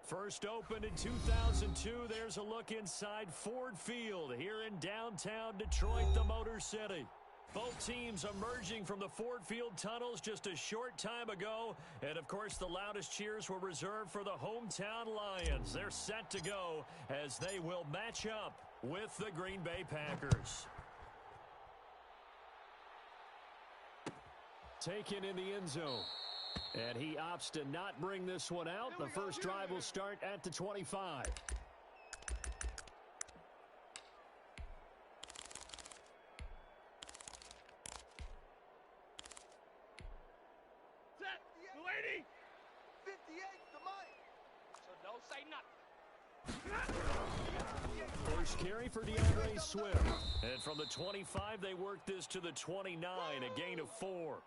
First opened in 2002, there's a look inside Ford Field here in downtown Detroit, the Motor City. Both teams emerging from the Ford Field tunnels just a short time ago. And, of course, the loudest cheers were reserved for the hometown Lions. They're set to go as they will match up with the Green Bay Packers. Taken in the end zone. And he opts to not bring this one out. The first drive will start at the 25. Set, lady. 58, the mic. So don't say nothing. First carry for DeAndre Swift. And from the 25, they work this to the 29, a gain of 4.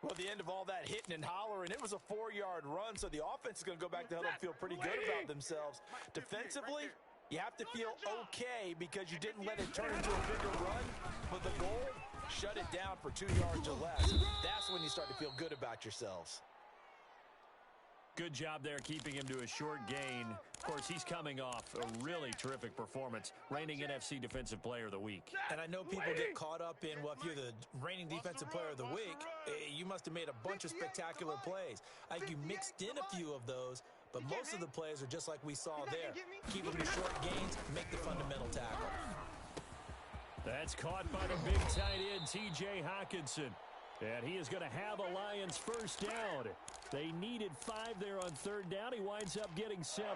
Well, the end of all that hitting and hollering, it was a 4-yard run, so the offense is going to go back to huddle and feel pretty good about themselves. Defensively, you have to feel okay because you didn't let it turn into a bigger run, but the goal, shut it down for 2 yards or less. That's when you start to feel good about yourselves. Good job there keeping him to a short gain. Of course, he's coming off a really terrific performance, reigning NFC Defensive Player of the Week. And I know people get caught up in, well, if you're the reigning Defensive Player of the Week, you must have made a bunch of spectacular plays. I think you mixed in a few of those, but most of the plays are just like we saw there. Keep them to short gains, make the fundamental tackle. That's caught by the big tight end, T.J. Hockenson. And he is going to have a Lions first down. They needed 5 there on third down. He winds up getting 7.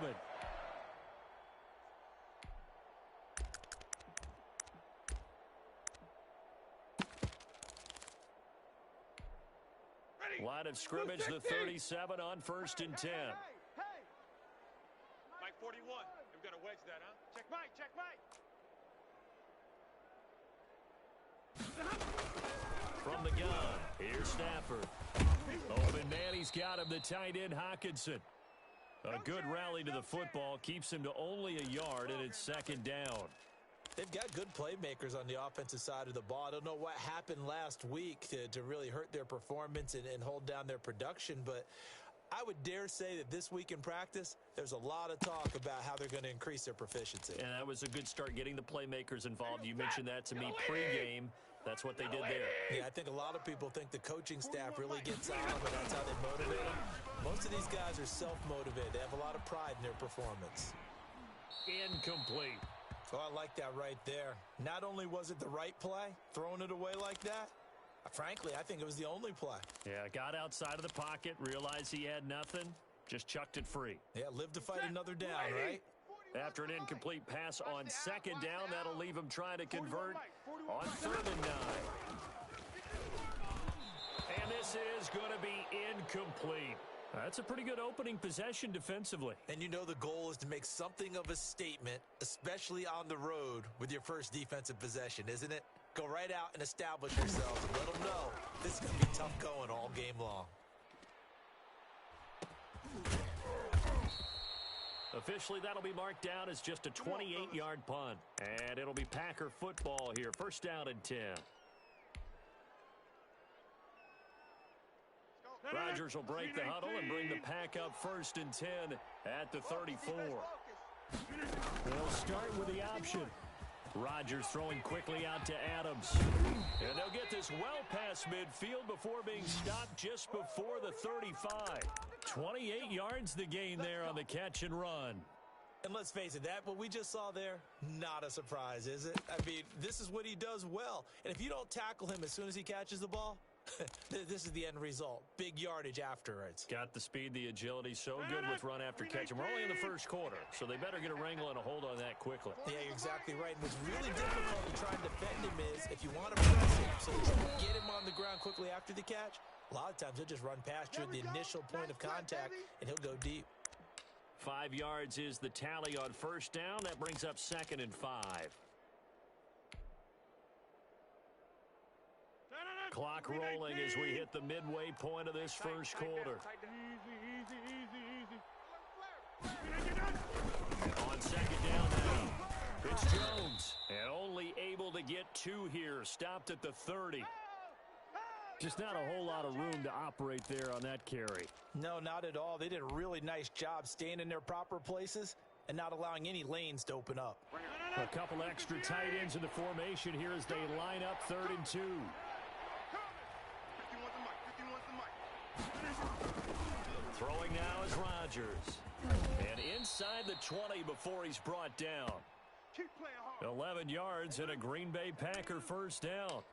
Line of scrimmage, the 37 on 1st and 10. Mike 41. We've got to wedge that, huh? Check Mike, check Mike. From the gun, here's Stafford. Open man, he's got him, the tight end, Hockenson. A good rally to the football, keeps him to only a yard, and it's 2nd down. They've got good playmakers on the offensive side of the ball. I don't know what happened last week to really hurt their performance and hold down their production, but I would dare say that this week in practice, there's a lot of talk about how they're going to increase their proficiency. And that was a good start getting the playmakers involved. You mentioned that to me pregame. That's what they did there. Yeah, I think a lot of people think the coaching staff really gets on them, and that's how they motivate them. Most of these guys are self-motivated. They have a lot of pride in their performance. Incomplete. Oh, I like that right there. Not only was it the right play, throwing it away like that, frankly, I think it was the only play. Yeah, got outside of the pocket, realized he had nothing, just chucked it free. Yeah, live to fight another down, right? After an incomplete pass on 2nd down, that'll leave him trying to convert on 3rd and 9. And this is going to be incomplete. That's a pretty good opening possession defensively. And you know the goal is to make something of a statement, especially on the road with your first defensive possession, isn't it? Go right out and establish yourselves and let them know this is going to be tough going all game long. Officially, that'll be marked down as just a 28-yard punt. And it'll be Packer football here. 1st down and 10. Rodgers will break the huddle and bring the pack up 1st and 10 at the 34. They'll start with the option. Rodgers throwing quickly out to Adams. And they'll get this well past midfield before being stopped just before the 35. 28 yards the gain there on the catch and run. And let's face it, that what we just saw there, not a surprise, is it? I mean, this is what he does well. And if you don't tackle him as soon as he catches the ball, this is the end result. Big yardage afterwards. Got the speed, the agility, so good with run after catch. And we're only in the 1st quarter, so they better get a wrangle and a hold on that quickly. Yeah, you're exactly right. And what's really difficult to try and defend him is if you want to press him, so that you get him on the ground quickly after the catch, a lot of times he'll just run past you at the initial point of contact, and he'll go deep. 5 yards is the tally on 1st down. That brings up 2nd and 5. Clock rolling as we hit the midway point of this 1st quarter. On 2nd down now, it's Jones. And only able to get 2 here. Stopped at the 30. Just not a whole lot of room to operate there on that carry. No, not at all. They did a really nice job staying in their proper places and not allowing any lanes to open up. A couple extra tight ends in the formation here as they line up 3rd and 2. Throwing now is Rodgers. And inside the 20 before he's brought down. 11 yards and a Green Bay Packer first down.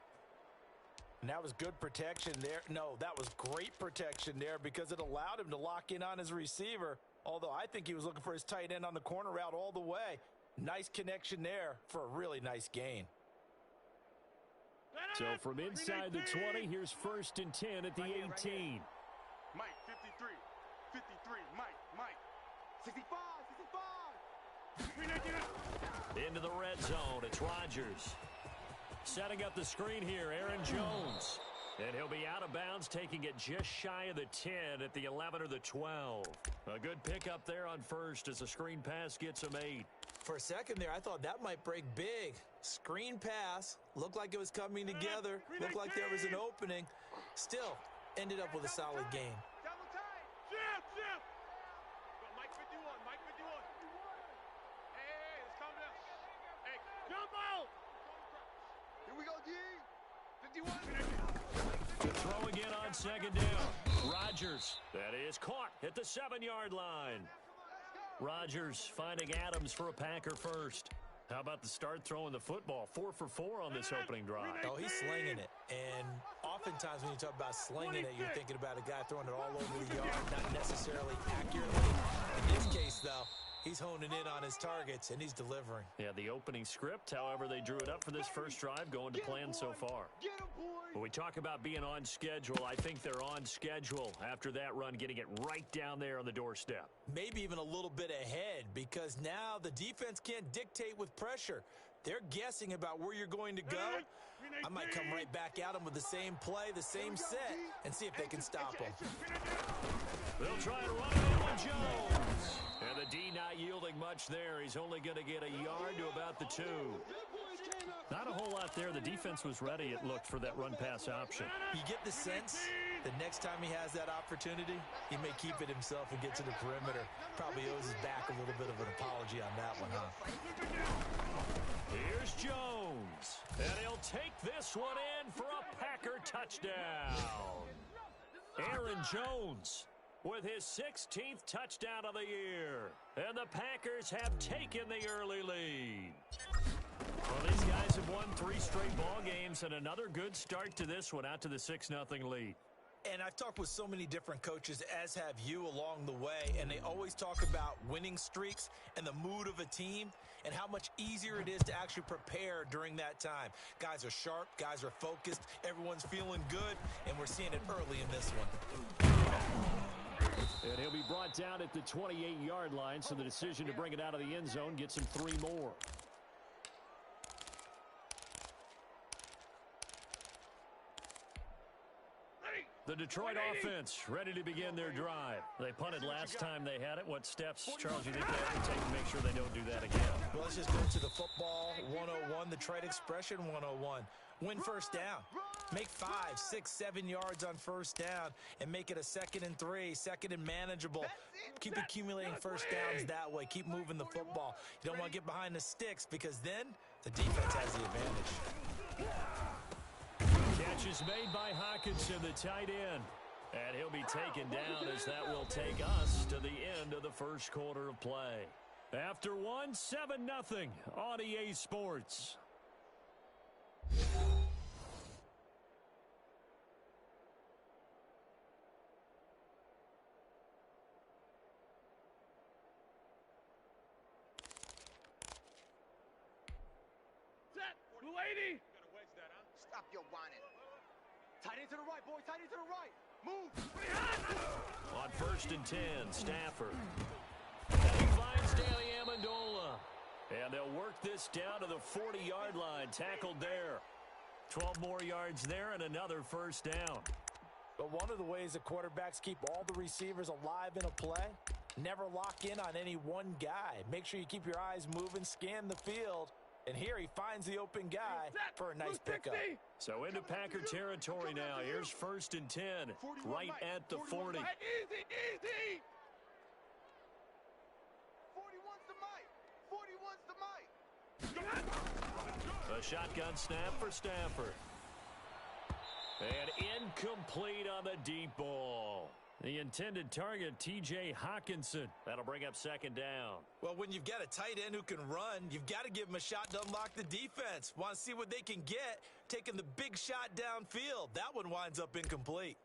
And that was good protection there. No, that was great protection there because it allowed him to lock in on his receiver. Although I think he was looking for his tight end on the corner route all the way. Nice connection there for a really nice gain. So from inside the 20, here's 1st and 10 at the 18. Mike, 53. 53. Mike. 65. 65. Into the red zone. It's Rodgers. Setting up the screen here, Aaron Jones. And he'll be out of bounds, taking it just shy of the 10 at the 11 or the 12. A good pickup there on first as the screen pass gets him 8. For a second there, I thought that might break big. Screen pass. Looked like it was coming together. Looked like there was an opening. Still, ended up with a solid gain. Double tight. Jim. Mike 51. Hey, let's calm down. Hey, jump out. Here we go, D. 51. To throw again on 2nd down. Rodgers. That is caught at the 7-yard line. Rodgers finding Adams for a Packer first. How about the start throwing the football? 4 for 4 on this opening drive. Oh, he's slinging it. And oftentimes when you talk about slinging it, you're thinking about a guy throwing it all over the yard, not necessarily accurately. In this case, though, he's honing in on his targets, and he's delivering. Yeah, the opening script, however, they drew it up for this first drive, going to plan so far. When we talk about being on schedule, I think they're on schedule after that run, getting it right down there on the doorstep. Maybe even a little bit ahead, because now the defense can't dictate with pressure. They're guessing about where you're going to go. I might come right back at them with the same play, the same set, and see if they can stop them. They'll try and run it in with Jones. And the D not yielding much there. He's only going to get a yard to about the 2. Not a whole lot there. The defense was ready, it looked, for that run-pass option. You get the sense that next time he has that opportunity, he may keep it himself and get to the perimeter. Probably owes his back a little bit of an apology on that one, huh? Here's Jones. And he'll take this one in for a Packer touchdown. Aaron Jones with his 16th touchdown of the year. And the Packers have taken the early lead. Well, these guys have won 3 straight ball games and another good start to this one, out to the 6-0 lead. And I've talked with so many different coaches, as have you, along the way, and they always talk about winning streaks and the mood of a team and how much easier it is to actually prepare during that time. Guys are sharp, guys are focused, everyone's feeling good, and we're seeing it early in this one. And he'll be brought down at the 28-yard line, so the decision to bring it out of the end zone gets him 3 more. The Detroit offense ready to begin their drive. They punted last time they had it. What steps, Charles, you think they have to take to make sure they don't do that again? Well, let's just go to the football 101, the trade expression 101. Win first down. Make 5, 6, 7 yards on first down and make it a 2nd and 3, 2nd and manageable. Keep accumulating first downs that way. Keep moving the football. You don't want to get behind the sticks because then the defense has the advantage. Catch is made by Hawkinson, the tight end. And he'll be taken down as that will take us to the end of the first quarter of play. After one, 7-0 on EA Sports. Set. 280. Stop your whining. Tight end to the right, boy. Tight end to the right. Move. On 1st and 10, Stafford. And he finds Danny Amendola. And they'll work this down to the 40-yard line. Tackled there. 12 more yards there and another first down. But one of the ways that quarterbacks keep all the receivers alive in a play, never lock in on any one guy. Make sure you keep your eyes moving, scan the field, And here he finds the open guy for a nice pickup. So into Packer territory now. Here's 1st and 10, right at the 40. Easy, easy. 41's the mic. 41's the mic. A shotgun snap for Stafford. And incomplete on the deep ball. The intended target, T.J. Hawkinson. That'll bring up 2nd down. Well, when you've got a tight end who can run, you've got to give him a shot to unlock the defense. Want to see what they can get, taking the big shot downfield. That one winds up incomplete.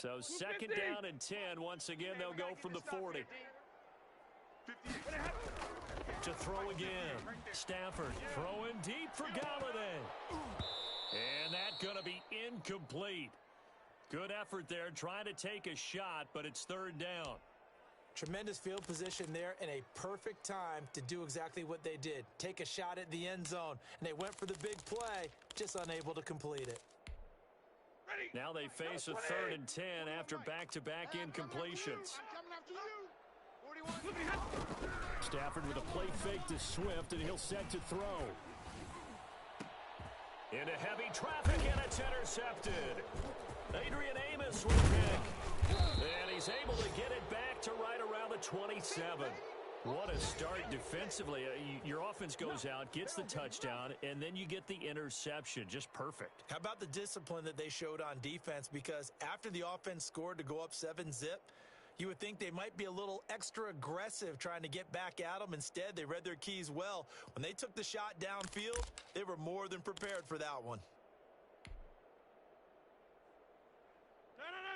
So 2nd down and 10. Once again, they'll go from the 40. To throw again. Stafford throwing deep for Galladay. And that's going to be incomplete. Good effort there, trying to take a shot, but it's 3rd down. Tremendous field position there and a perfect time to do exactly what they did. Take a shot at the end zone, and they went for the big play, just unable to complete it. Now they face a 3rd and 10 after back-to-back incompletions. Stafford with a play fake to Swift, and he'll set to throw. Into heavy traffic, and it's intercepted. Adrian Amos will pick. And he's able to get it back to right around the 27. What a start defensively. Your offense goes out, gets the touchdown, and then you get the interception. Just perfect. How about the discipline that they showed on defense? Because after the offense scored to go up 7-zip, you would think they might be a little extra aggressive trying to get back at them. Instead, they read their keys well. When they took the shot downfield, they were more than prepared for that one.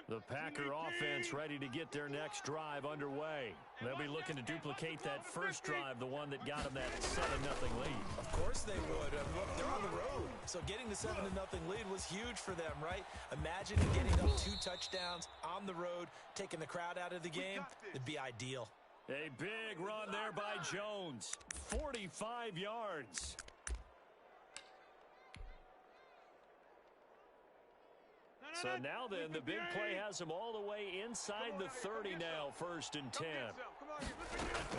The Packer offense ready to get their next drive underway. They'll be looking to duplicate that first drive, the one that got them that 7-0 lead. Of course they would. Look, they're on the road. So getting the 7-0 lead was huge for them, right? Imagine getting up 2 touchdowns on the road, taking the crowd out of the game. It'd be ideal. A big run there by Jones. 45 yards. So now then, the big play has them all the way inside the 30 now, 1st and 10.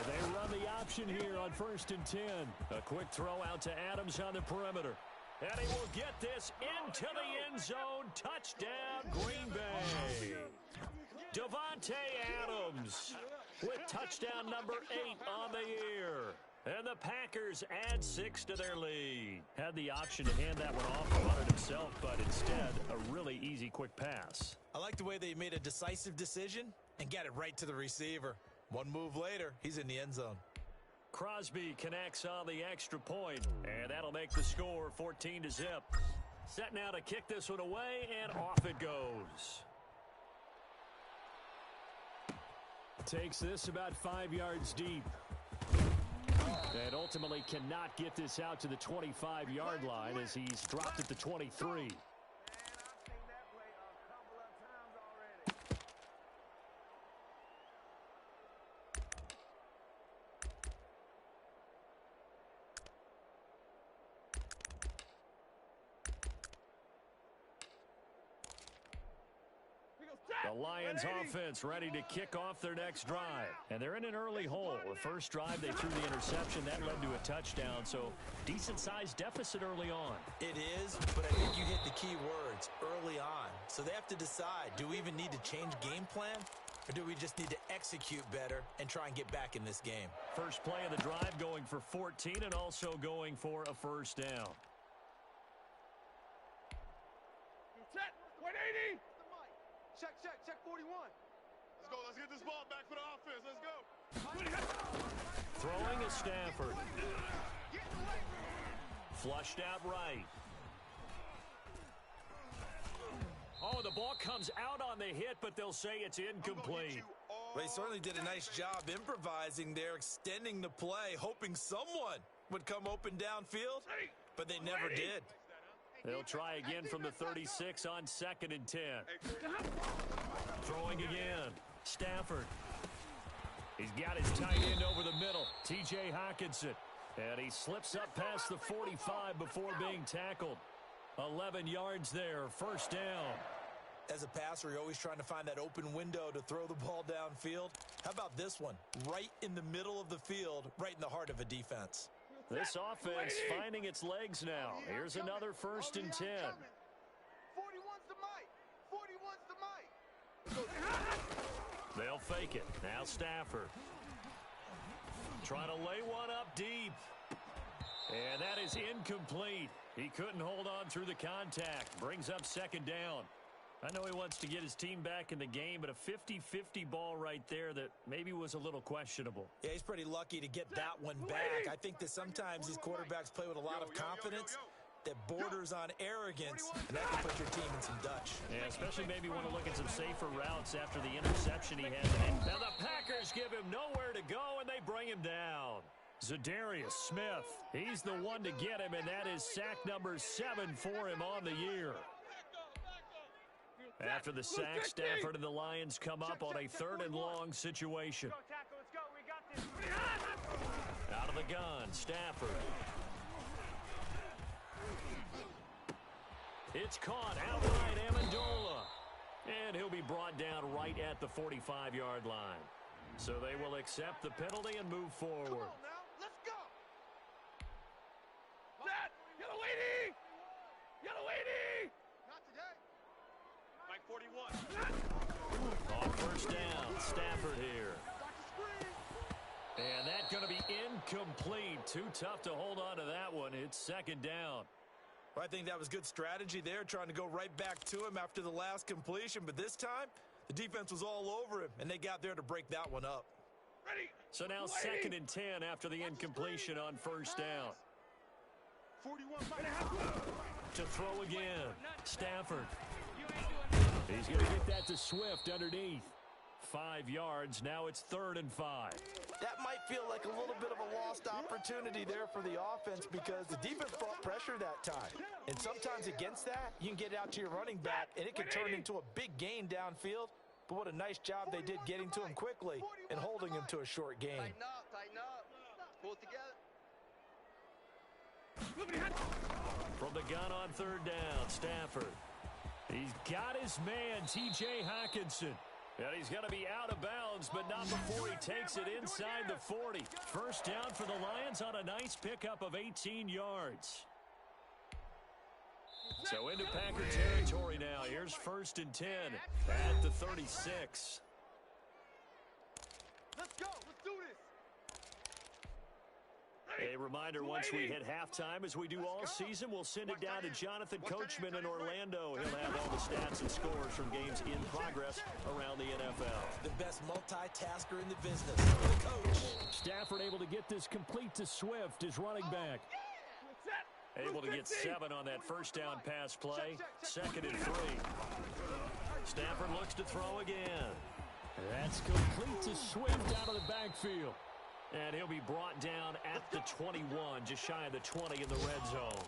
They run the option here on 1st and 10. A quick throw out to Adams on the perimeter. And he will get this into the end zone. Touchdown, Green Bay. Devontae Adams with touchdown number 8 on the year. And the Packers add 6 to their lead. Had the option to hand that one off and run it himself, but instead, a really easy quick pass. I like the way they made a decisive decision and got it right to the receiver. One move later, he's in the end zone. Crosby connects on the extra point, and that'll make the score 14-0. Set now to kick this one away, and off it goes. Takes this about 5 yards deep. And ultimately cannot get this out to the 25-yard line as he's dropped at the 23. The Lions offense ready to kick off their next drive. And they're in an early hole. The first drive, they threw the interception. That led to a touchdown. So decent-sized deficit early on. It is, but I think you hit the key words, early on. So they have to decide, do we even need to change game plan? Or do we just need to execute better and try and get back in this game? First play of the drive going for 14 and also going for a first down. Set, 180. Check 41. Let's go. Let's get this ball back for the offense. Let's go. Throwing is Stafford. Flushed out right. Oh, the ball comes out on the hit, but they'll say it's incomplete. Well, he certainly did a nice job improvising there, extending the play, hoping someone would come open downfield, but they never did. They'll try again from the 36 on 2nd and 10. Throwing again. Stafford. He's got his tight end over the middle, T.J. Hawkinson. And he slips up past the 45 before being tackled. 11 yards there, first down. As a passer, you're always trying to find that open window to throw the ball downfield. How about this one? Right in the middle of the field, right in the heart of a defense. This offense finding its legs now. Here's another 1st and 10. 41's the mic. 41's the mic. They'll fake it. Now Stafford. Trying to lay one up deep. And that is incomplete. He couldn't hold on through the contact. Brings up 2nd down. I know he wants to get his team back in the game, but a 50-50 ball right there that maybe was a little questionable. Yeah, he's pretty lucky to get that one back. I think that sometimes these quarterbacks play with a lot of confidence that borders on arrogance, and that can put your team in some Dutch. Yeah, especially maybe want to look at some safer routes after the interception he had. Now the Packers give him nowhere to go, and they bring him down. Zadarius Smith, he's the one to get him, and that is sack number 7 for him on the year. After the sack, Stafford and the Lions come up on a 3rd and long situation. Out of the gun, Stafford. It's caught outright, Amendola. And he'll be brought down right at the 45-yard line. So they will accept the penalty and move forward. Come on now, let's go. That, yellow 80. Yellow 80. Not today. Mike 41. On 1st down, Stafford here. And that's going to be incomplete. Too tough to hold on to that one. It's 2nd down. Well, I think that was good strategy there, trying to go right back to him after the last completion. But this time, the defense was all over him, and they got there to break that one up. Ready. So now 2nd and 10 after the incompletion on 1st down. 41. To throw again, Stafford. He's going to get that to Swift underneath. 5 yards. Now it's 3rd and 5. That might feel like a little bit of a lost opportunity there for the offense because the defense brought pressure that time. And sometimes against that, you can get it out to your running back, and it can turn into a big gain downfield. But what a nice job they did getting to him quickly and holding him to a short gain. Tighten up. Pull it together. From the gun on 3rd down, Stafford. He's got his man, T.J. Hockenson. And he's going to be out of bounds, but not before he takes it inside the 40. 1st down for the Lions on a nice pickup of 18 yards. So into Packer territory now. Here's 1st and 10 at the 36. Let's go. Let's do this. A reminder, once we hit halftime, as we do all season, we'll send it down to Jonathan Coachman in Orlando. He'll have all the stats and scores from games in progress around the NFL. The best multitasker in the business, the coach. Stafford able to get this complete to Swift, his running back. Able to get 7 on that 1st down pass play. 2nd and 3. Stafford looks to throw again. That's complete to Swift out of the backfield. And he'll be brought down at the 21, just shy of the 20 in the red zone.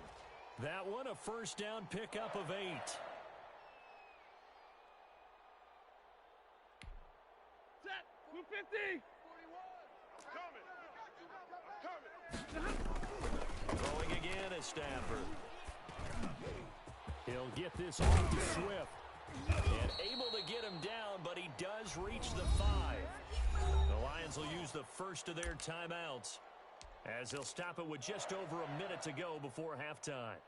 That one, a 1st down pickup of 8. Set. 250. 41. Coming. Throwing again is Stafford. He'll get this off to Swift. And able to get him down, but he does reach the 5. The Lions will use the first of their timeouts as they'll stop it with just over a minute to go before halftime.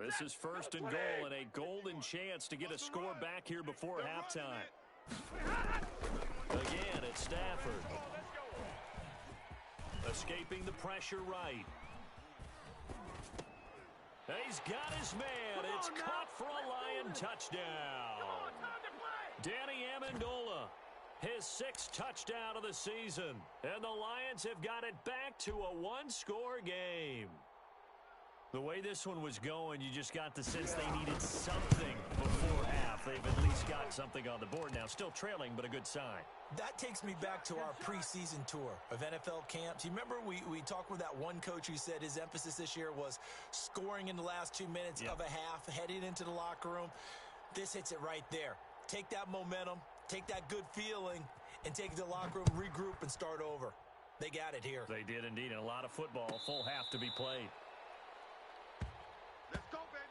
This is 1st and goal and a golden chance to get a score back here before halftime. Again, it's Stafford. Escaping the pressure right. He's got his man. It's caught for a Lion touchdown. Danny Amendola, his 6th touchdown of the season. And the Lions have got it back to a 1-score game. The way this one was going, you just got the sense they needed something before half. They've at least got something on the board now. Still trailing, but a good sign. That takes me back to our preseason tour of NFL camps. You remember we talked with that one coach who said his emphasis this year was scoring in the last 2 minutes of a half, heading into the locker room. This hits it right there. Take that momentum, take that good feeling, and take it to the locker room, regroup, and start over. They got it here. They did indeed, and a lot of football. Full half to be played. Let's go, baby.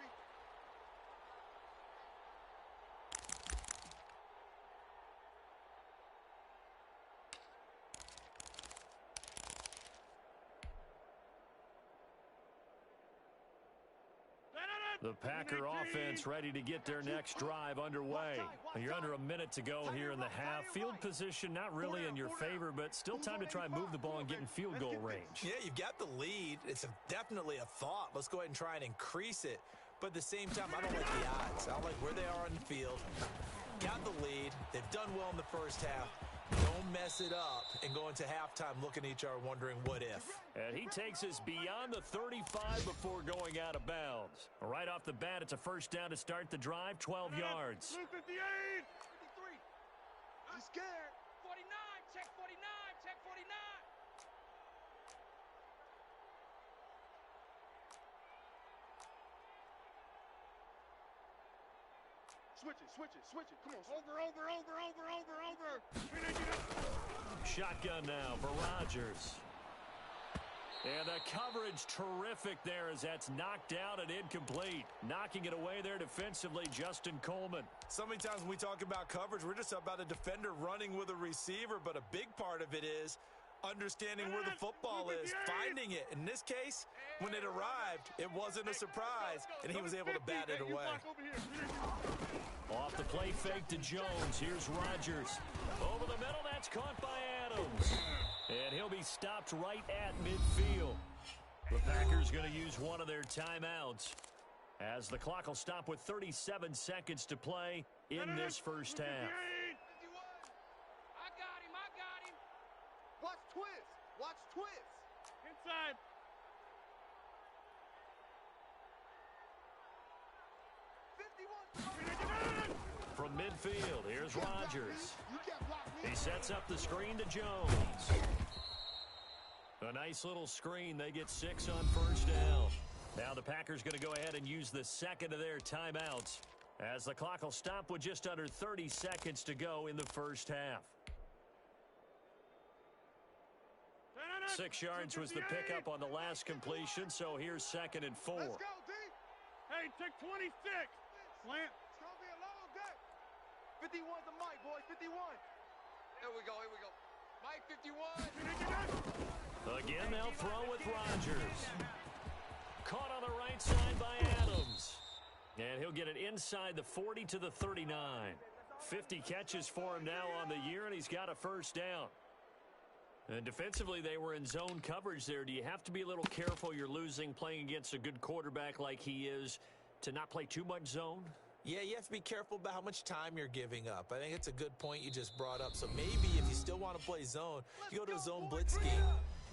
The Packer offense ready to get their next drive underway. You're under a minute to go here in the half. Field position not really in your favor, but still time to try and move the ball and get in field goal range. Yeah, you've got the lead. It's definitely a thought. Let's go ahead and try and increase it. But at the same time, I don't like the odds. I don't like where they are on the field. Got the lead. They've done well in the first half. Don't mess it up and go into halftime looking at each other wondering what if. And he takes us beyond the 35 before going out of bounds. Right off the bat, it's a first down to start the drive, 12 yards. 58. 53. I'm scared. 49, check 49, check 49. Switch it. Come on. Over. Shotgun now for Rodgers. And the coverage terrific there as that's knocked out and incomplete. Knocking it away there defensively, Justin Coleman. So many times when we talk about coverage, we're just about a defender running with a receiver, but a big part of it is understanding where the football is, finding it. In this case, when it arrived, it wasn't a surprise, and he was able to bat it away. Off the play fake to Jones. Here's Rodgers. Over the middle, that's caught by Adams. And he'll be stopped right at midfield. The Packers going to use one of their timeouts as the clock will stop with 37 seconds to play in this first half. 51. I got him. Watch twist. Inside. From midfield, here's Rodgers. He sets up the screen to Jones. A nice little screen. They get 6 on first down. Now the Packers going to go ahead and use the second of their timeouts as the clock will stop with just under 30 seconds to go in the first half. 6 yards was the pickup on the last completion, so here's 2nd and 4. Let's go, D. Hey, check 26. Slant. It's going to be a long day. 51 to Mike, boy. 51. Here we go. Mike, 51. Again, they'll throw with Rodgers. Caught on the right side by Adams. And he'll get it inside the 40 to the 39. 50 catches for him now on the year, and he's got a first down. And defensively, they were in zone coverage there. Do you have to be a little careful you're losing playing against a good quarterback like he is to not play too much zone? Yeah, you have to be careful about how much time you're giving up. I think it's a good point you just brought up. So maybe if you still want to play zone, you go to a zone blitz scheme,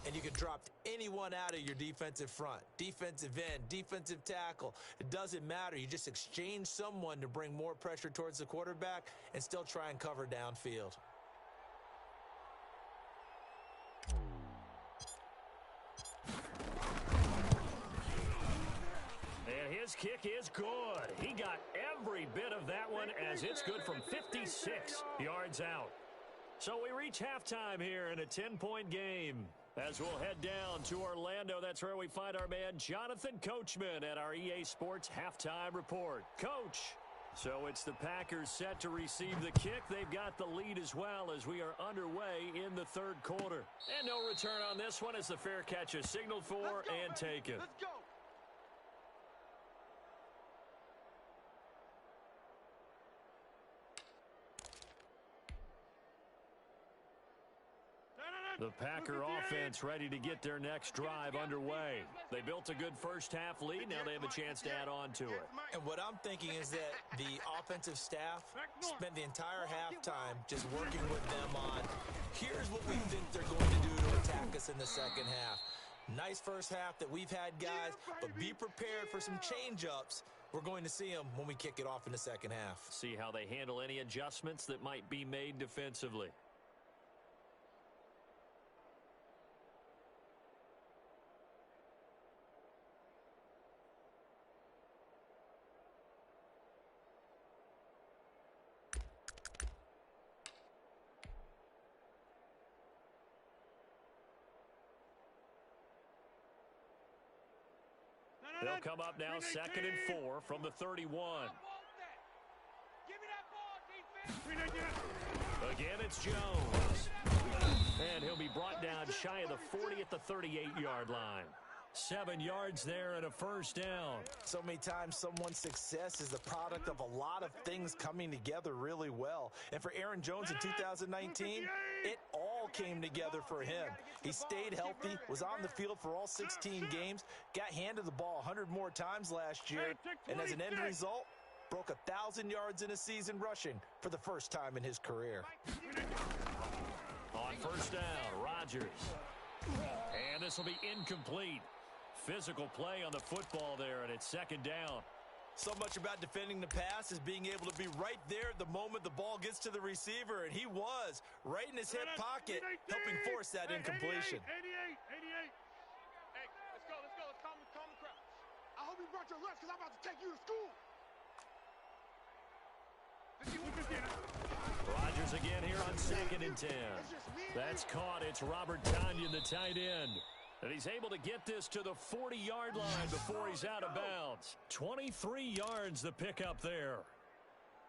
and you can drop anyone out of your defensive front, defensive end, defensive tackle. It doesn't matter. You just exchange someone to bring more pressure towards the quarterback and still try and cover downfield. And his kick is good. He got every bit of that one as it's good from 56 yards out. So we reach halftime here in a 10-point game. As we'll head down to Orlando, that's where we find our man Jonathan Coachman at our EA Sports Halftime Report. Coach, so it's the Packers set to receive the kick. They've got the lead as well as we are underway in the third quarter. And no return on this one as the fair catch is signaled for and taken. Let's go. The Packer offense ready to get their next drive underway. They built a good first half lead. Now they have a chance to add on to it. And what I'm thinking is that the offensive staff spent the entire halftime just working with them on, here's what we think they're going to do to attack us in the second half. Nice first half that we've had, guys, but be prepared for some change-ups. We're going to see them when we kick it off in the second half. See how they handle any adjustments that might be made defensively. They'll come up now 2nd and 4 from the 31. Give me that ball, defense. Again, it's Jones. And he'll be brought down shy of the 40 at the 38-yard line. 7 yards there and a first down. So many times someone's success is the product of a lot of things coming together really well. And for Aaron Jones in 2019, it all came together for him. He stayed healthy, was on the field for all 16 games, got handed the ball 100 more times last year, and as an end result, broke 1,000 yards in a season rushing for the first time in his career. On first down, Rodgers. And this will be incomplete. Physical play on the football there, and it's 2nd down. So much about defending the pass is being able to be right there at the moment the ball gets to the receiver, and he was right in his hip pocket, helping force that incompletion. 88. Hey, let's go. Let's calm the crowd. I hope you brought your lunch because I'm about to take you to school. Rodgers again here on 2nd and 10. That's caught. It's Robert Tonyan, the tight end. And he's able to get this to the 40-yard line before he's out of bounds. 23 yards the pickup there.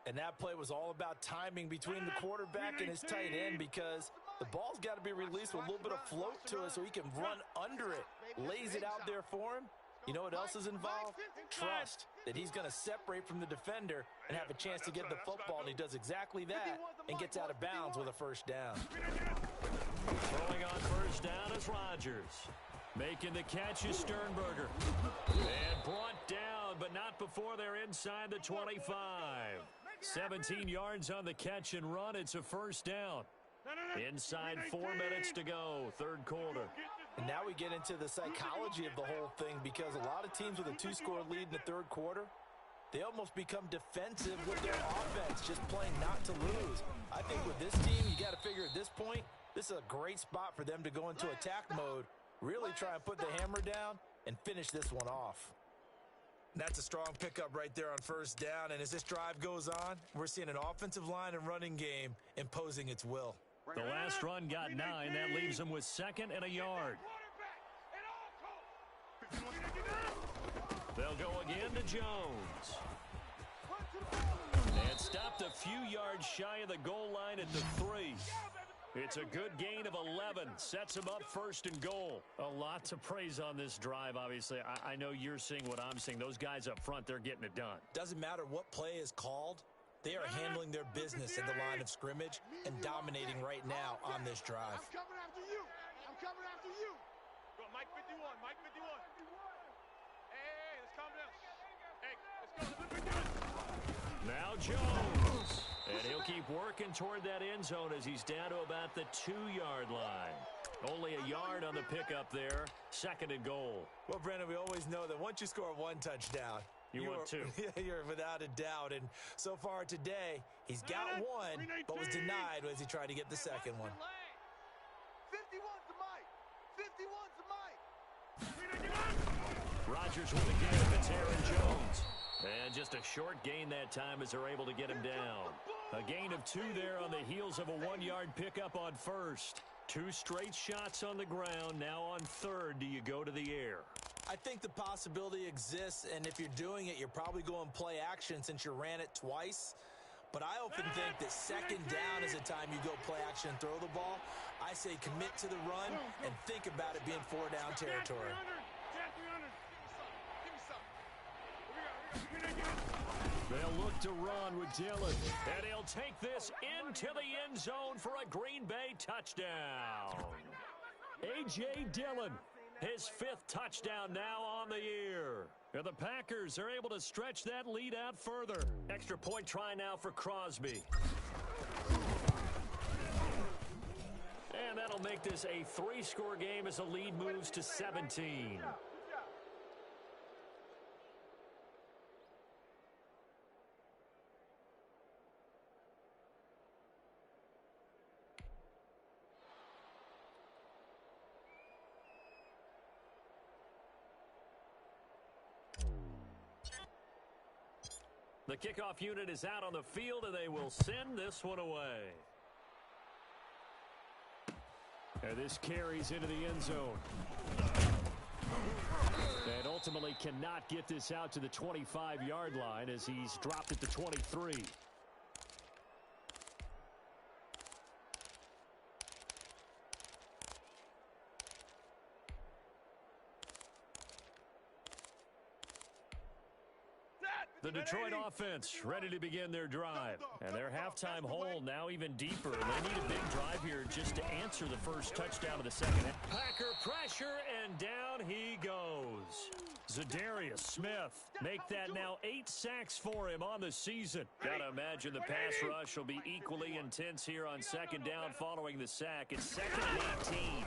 And that play was all about timing between the quarterback and his tight end, because the ball's got to be released with a little bit of float to it so he can run under it. Lays it out there for him. You know what else is involved? Trust that he's going to separate from the defender and have a chance to get the football, and he does exactly that and gets out of bounds with a first down. Throwing on first down is Rodgers. Making the catch is Sternberger. And brought down, but not before they're inside the 25. 17 yards on the catch and run. It's a first down. Inside 4 minutes to go, 3rd quarter. And now we get into the psychology of the whole thing, because a lot of teams with a 2-score lead in the 3rd quarter, they almost become defensive with their offense, just playing not to lose. I think with this team, you got to figure at this point, this is a great spot for them to go into attack mode, really try and put the hammer down and finish this one off. That's a strong pickup right there on first down, and as this drive goes on, we're seeing an offensive line and running game imposing its will. The last run got 9. That leaves them with 2nd and a yard. They'll go again to Jones. And stopped a few yards shy of the goal line at the 3. It's a good gain of 11. Sets him up 1st and goal. A lot to praise on this drive, obviously. I know you're seeing what I'm seeing. Those guys up front, they're getting it done. Doesn't matter what play is called. They are handling their business in the line of scrimmage and dominating right now on this drive. I'm coming after you. I'm coming after you. Go, Mike 51. Hey, let's calm down. Hey, let's go. Now Jones. And he'll keep working toward that end zone as he's down to about the 2-yard line. Only a yard on the pickup there. 2nd and goal. Well, Brandon, we always know that once you score 1 touchdown, you want 2. You're without a doubt. And so far today, he's got 1, but was denied as he tried to get the 2nd one. 51 to Mike. 51 to Mike. Rodgers with the gain. It's Aaron Jones. And just a short gain that time as they're able to get him down. A gain of 2 there on the heels of a 1-yard pickup on first. 2 straight shots on the ground. Now on 3rd, do you go to the air? I think the possibility exists, and if you're doing it, you're probably going play action since you ran it twice. But I often think that 2nd down is a time you go play action and throw the ball. I say commit to the run and think about it being 4-down territory. They'll look to run with Dillon. And he'll take this into the end zone for a Green Bay touchdown. A.J. Dillon, his 5th touchdown now on the year. And the Packers are able to stretch that lead out further. Extra point try now for Crosby. And that'll make this a 3-score game as the lead moves to 17. The kickoff unit is out on the field, and they will send this one away. And this carries into the end zone. And ultimately cannot get this out to the 25-yard line as he's dropped at the 23. The Detroit offense ready to begin their drive. And their halftime hole now even deeper. They need a big drive here just to answer the first touchdown of the second half. Packer pressure, and down he goes. Zadarius Smith make that now 8 sacks for him on the season. Gotta imagine the pass rush will be equally intense here on second down following the sack. It's second and 18.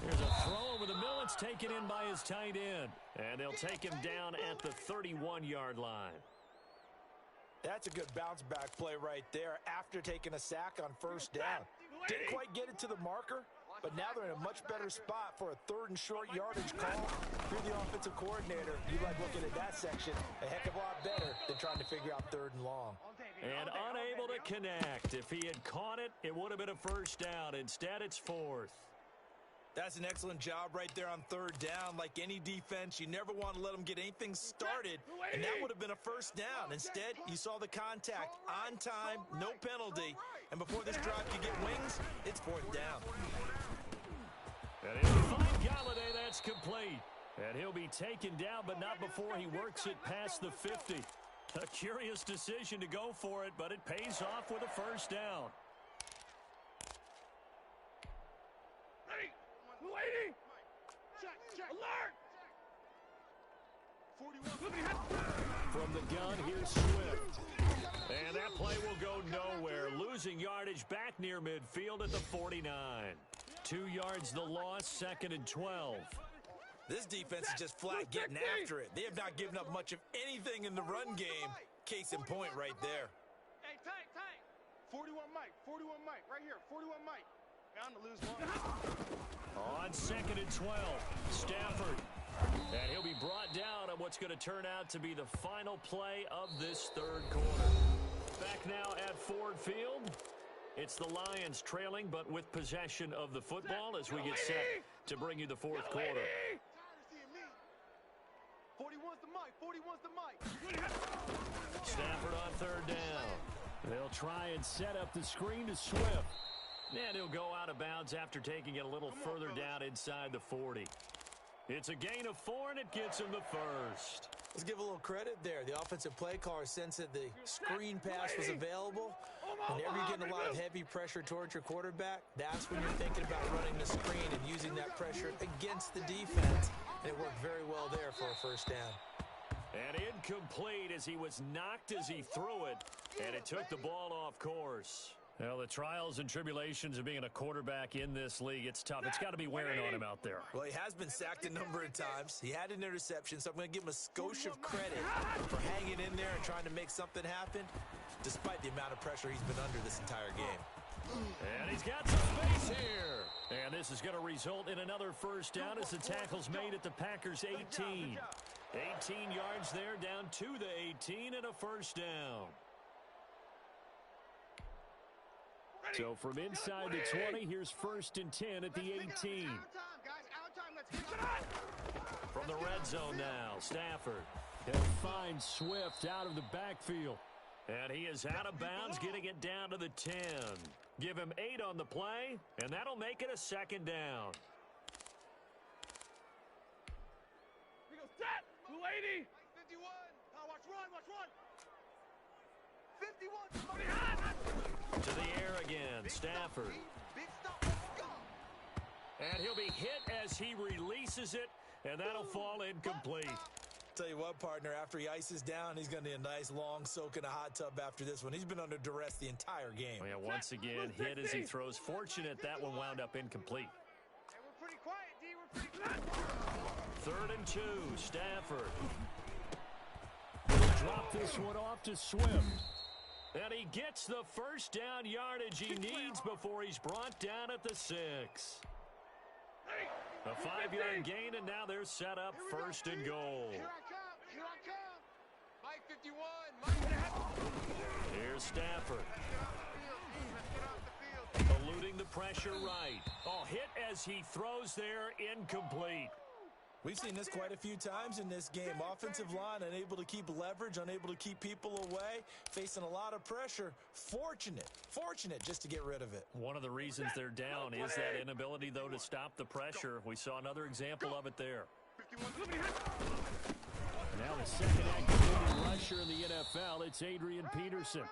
There's a throw over the middle. It's taken in by his tight end. And they'll take him down at the 31-yard line. That's a good bounce-back play right there after taking a sack on first down. Didn't quite get it to the marker, but now they're in a much better spot for a third and short yardage call. If you're the offensive coordinator, you like looking at that section a heck of a lot better than trying to figure out third and long. And unable to connect. If he had caught it, it would have been a first down. Instead, it's fourth. That's an excellent job right there on third down. Like any defense, you never want to let them get anything started, and that would have been a first down. Instead, you saw the contact on time, no penalty, and before this drive could get wings, it's fourth down. And he'll find Galladay. That's complete. And he'll be taken down, but not before he works it past the 50. A curious decision to go for it, but it pays off with a first down. Lady! Check! Alert! 41. From the gun, here's Swift. And that play will go nowhere. Losing yardage back near midfield at the 49. 2 yards the loss, second and 12. This defense is just flat getting after it. They have not given up much of anything in the run game. Case in point right there. Hey, tight. 41 Mike, right here, 41 Mike. Bound to lose one. On second and 12, Stafford. And he'll be brought down on what's going to turn out to be the final play of this third quarter. Back now at Ford Field. It's the Lions trailing, but with possession of the football as we get set to bring you the fourth quarter. 41's the Mike. Stafford on third down. They'll try and set up the screen to Swift. And he'll go out of bounds after taking it a little further down inside the 40. It's a gain of 4, and it gets him the first. Let's give a little credit there. The offensive play caller sensed that the screen pass was available. Whenever you're getting a lot of heavy pressure towards your quarterback, that's when you're thinking about running the screen and using that pressure against the defense. And it worked very well there for a first down. And incomplete as he was knocked as he threw it, and it took the ball off course. Well, the trials and tribulations of being a quarterback in this league, it's tough. It's got to be wearing on him out there. Well, he has been sacked a number of times. He had an interception, so I'm going to give him a skosh of credit for hanging in there and trying to make something happen, despite the amount of pressure he's been under this entire game. And he's got some space here. And this is going to result in another first down as the tackle's made at the Packers' 18. 18 yards there, down to the 18, and a first down. So from inside the 20, here's first and 10 at the 18. From the red zone now, Stafford. He'll find Swift out of the backfield. And he is out of bounds, getting it down to the 10. Give him 8 on the play, and that'll make it a second down. Here goes set. 280. 51. Watch run. 51. To the air again, Stafford. And he'll be hit as he releases it, and that'll fall incomplete. Tell you what, partner, after he ices down, he's going to need a nice long soak in a hot tub after this one. He's been under duress the entire game. Oh, yeah, once again, hit as he throws. Fortunate that one wound up incomplete. Hey, we're pretty quiet, D. We're pretty quiet. Third and 2, Stafford. He'll drop this one off to Swift. And he gets the first down yardage he needs before he's brought down at the 6. A 5-yard gain, and now they're set up first and goal. Here I come. Mike 51. Here's Stafford. Eluding the pressure right. Oh, hit as he throws there, incomplete. We've seen this quite a few times in this game. Offensive line unable to keep leverage, unable to keep people away, facing a lot of pressure. Fortunate just to get rid of it. One of the reasons they're down is that inability, though, to stop the pressure. We saw another example of it there. Now the second active leading rusher in the NFL, it's Adrian Peterson.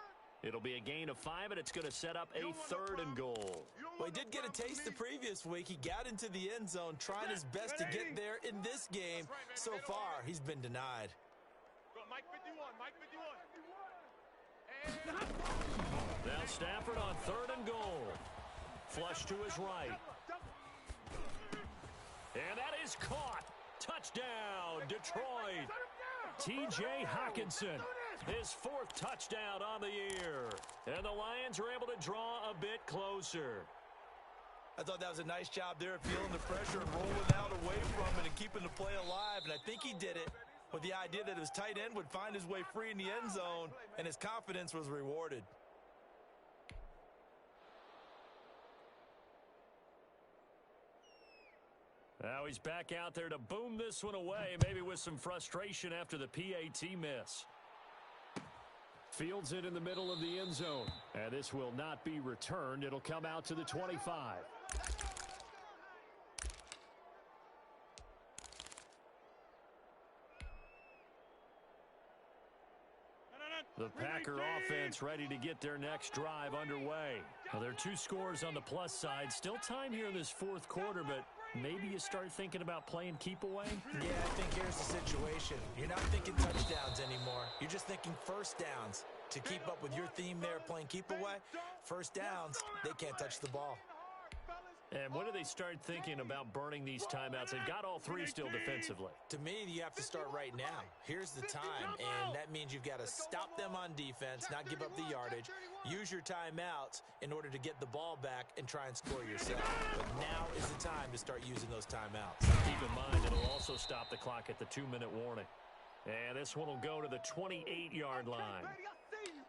It'll be a gain of 5, and it's going to set up a 3rd and goal. Well, he did get a taste the previous week. He got into the end zone, trying his best to get there in this game. So far, he's been denied. Mike 51, Mike 51. Now Stafford on 3rd and goal. Flush to his right. And that is caught. Touchdown, Detroit. T.J. Hockenson, his 4th touchdown on the year. And the Lions are able to draw a bit closer. I thought that was a nice job there, feeling the pressure and rolling out away from it and keeping the play alive. And I think he did it with the idea that his tight end would find his way free in the end zone, and his confidence was rewarded. Now he's back out there to boom this one away, maybe with some frustration after the PAT miss. Fields it in the middle of the end zone. And this will not be returned. It'll come out to the 25. The Packer offense ready to get their next drive underway. Well, there are 2 scores on the plus side. Still time here in this 4th quarter, but maybe you start thinking about playing keep away? Yeah, I think here's the situation. You're not thinking touchdowns anymore. You're just thinking first downs. To keep up with your theme there, playing keep away, first downs, they can't touch the ball. And when do they start thinking about burning these timeouts? They've got all 3 still defensively. To me, you have to start right now. Here's the time, and that means you've got to stop them on defense, not give up the yardage, use your timeouts in order to get the ball back and try and score yourself. But now is the time to start using those timeouts. Keep in mind, it'll also stop the clock at the 2-minute warning. And this one will go to the 28-yard line.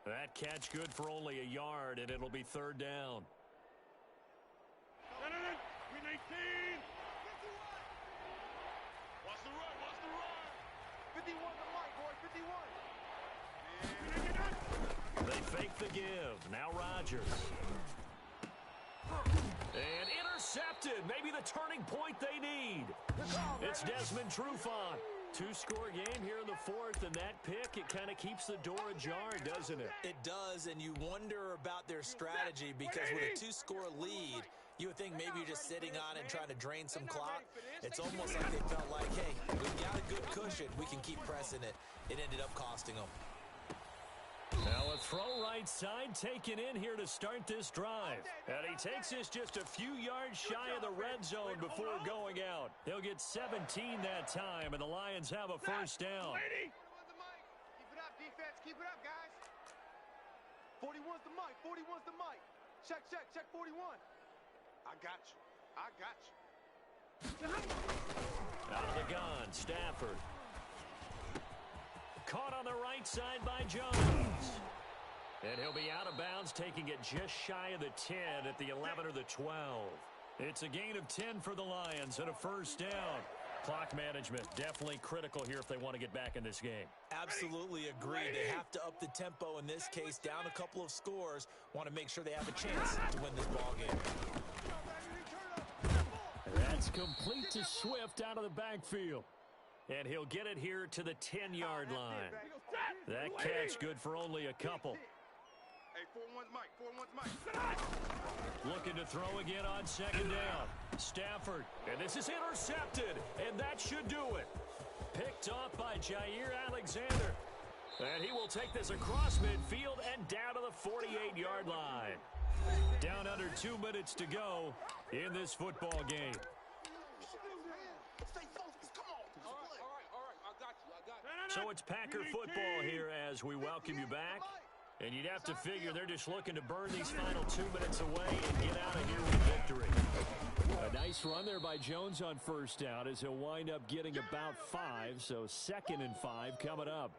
That catch good for only a yard, and it'll be 3rd down. Watch the run, watch the run. 51 the mic, boy, 51. They fake the give. Now Rodgers. And intercepted. Maybe the turning point they need. It's Desmond Trufant. 2-score game here in the 4th, and that pick, it kind of keeps the door ajar, doesn't it? It does, and you wonder about their strategy because with a 2-score lead, you would think maybe you're just sitting on it and trying to drain some clock. It's almost like they felt like, hey, we've got a good cushion. We can keep pressing it. It ended up costing them. Now a throw right side taken in here to start this drive. And he takes this just a few yards shy of the red zone before going out. He'll get 17 that time, and the Lions have a first down. Keep it up, defense. Keep it up, guys. 41's the mic. 41's the mic. Check 41. I got you. I got you. Out of the gun, Stafford. Caught on the right side by Jones. And he'll be out of bounds, taking it just shy of the 10 at the 11 or the 12. It's a gain of 10 for the Lions and a first down. Clock management definitely critical here if they want to get back in this game. Absolutely agree. They have to up the tempo in this case, down a couple of scores. Want to make sure they have a chance to win this ball game. That's complete to Swift out of the backfield. And he'll get it here to the 10-yard line. That catch good for only a couple. Hey, 41's Mike. 41's Mike. Looking to throw again on second down. Stafford. And this is intercepted. And that should do it. Picked off by Jair Alexander. And he will take this across midfield and down to the 48-yard line. Down under 2 minutes to go in this football game. So it's Packer football here as we welcome you back. And you'd have to figure they're just looking to burn these final 2 minutes away and get out of here with victory. A nice run there by Jones on first down as he'll wind up getting about 5. So 2nd and 5 coming up.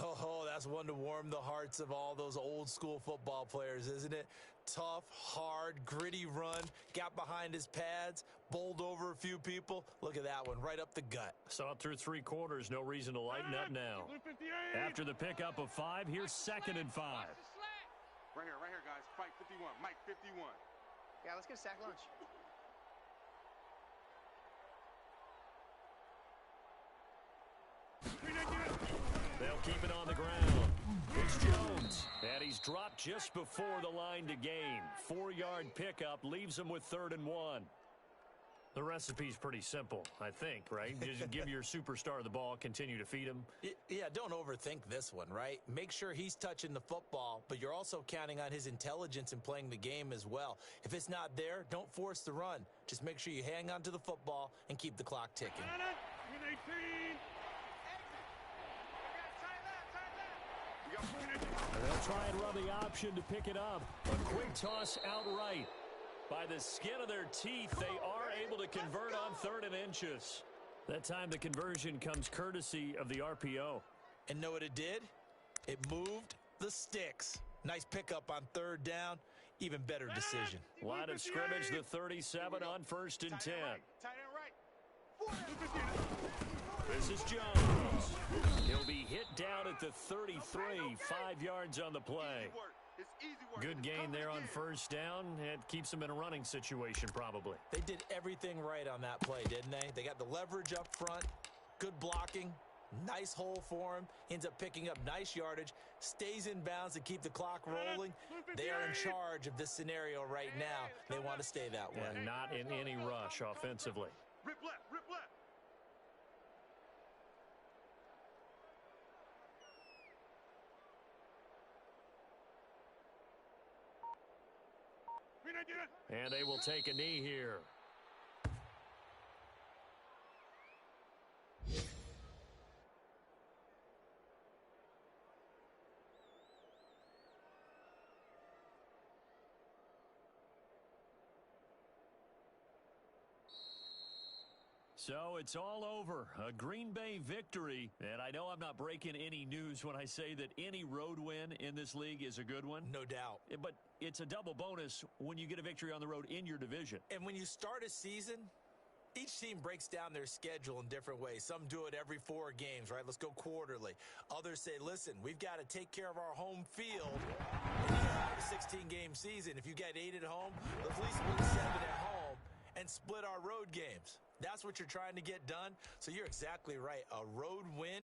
Oh, that's one to warm the hearts of all those old school football players, isn't it? tough, hard, gritty run. Got behind his pads, bowled over a few people. Look at that one, right up the gut. Saw it through 3 quarters. No reason to lighten up now. After the pickup of 5, here's 2nd and 5. Right here, guys. Fight 51. Mike 51. Yeah, let's get a sack lunch. They'll keep it on the ground. It's Jones, and he's dropped just before the line to gain. 4-yard pickup leaves him with 3rd and 1. The recipe's pretty simple, I think, right? Just give your superstar the ball, continue to feed him. Yeah, don't overthink this one, right? Make sure he's touching the football, but you're also counting on his intelligence in playing the game as well. If it's not there, don't force the run. Just make sure you hang on to the football and keep the clock ticking. They'll try and run the option to pick it up. A quick toss outright. By the skin of their teeth, they are able to convert on 3rd and inches. That time the conversion comes courtesy of the RPO. And know what it did? It moved the sticks. Nice pickup on 3rd down. Even better decision. Line of scrimmage, the 37 on 1st and 10. Tight end right. This is Jones. He'll be hit down at the 33, 5 yards on the play. It's easy work. Good gain there on 1st down. It keeps them in a running situation probably. They did everything right on that play, didn't they? They got the leverage up front, good blocking, nice hole for him, ends up picking up nice yardage, stays in bounds to keep the clock rolling. They are in charge of this scenario right now. They want to stay that way. And not in any rush offensively. Rip left, rip left. And they will take a knee here. So it's all over. A Green Bay victory. And I know I'm not breaking any news when I say that any road win in this league is a good one. No doubt. But it's a double bonus when you get a victory on the road in your division. And when you start a season, each team breaks down their schedule in different ways. Some do it every 4 games, right? Let's go quarterly. Others say, listen, we've got to take care of our home field. And you have a 16-game season. If you get 8 at home, let's at least win 7 at home and split our road games. That's what you're trying to get done. So you're exactly right. A road win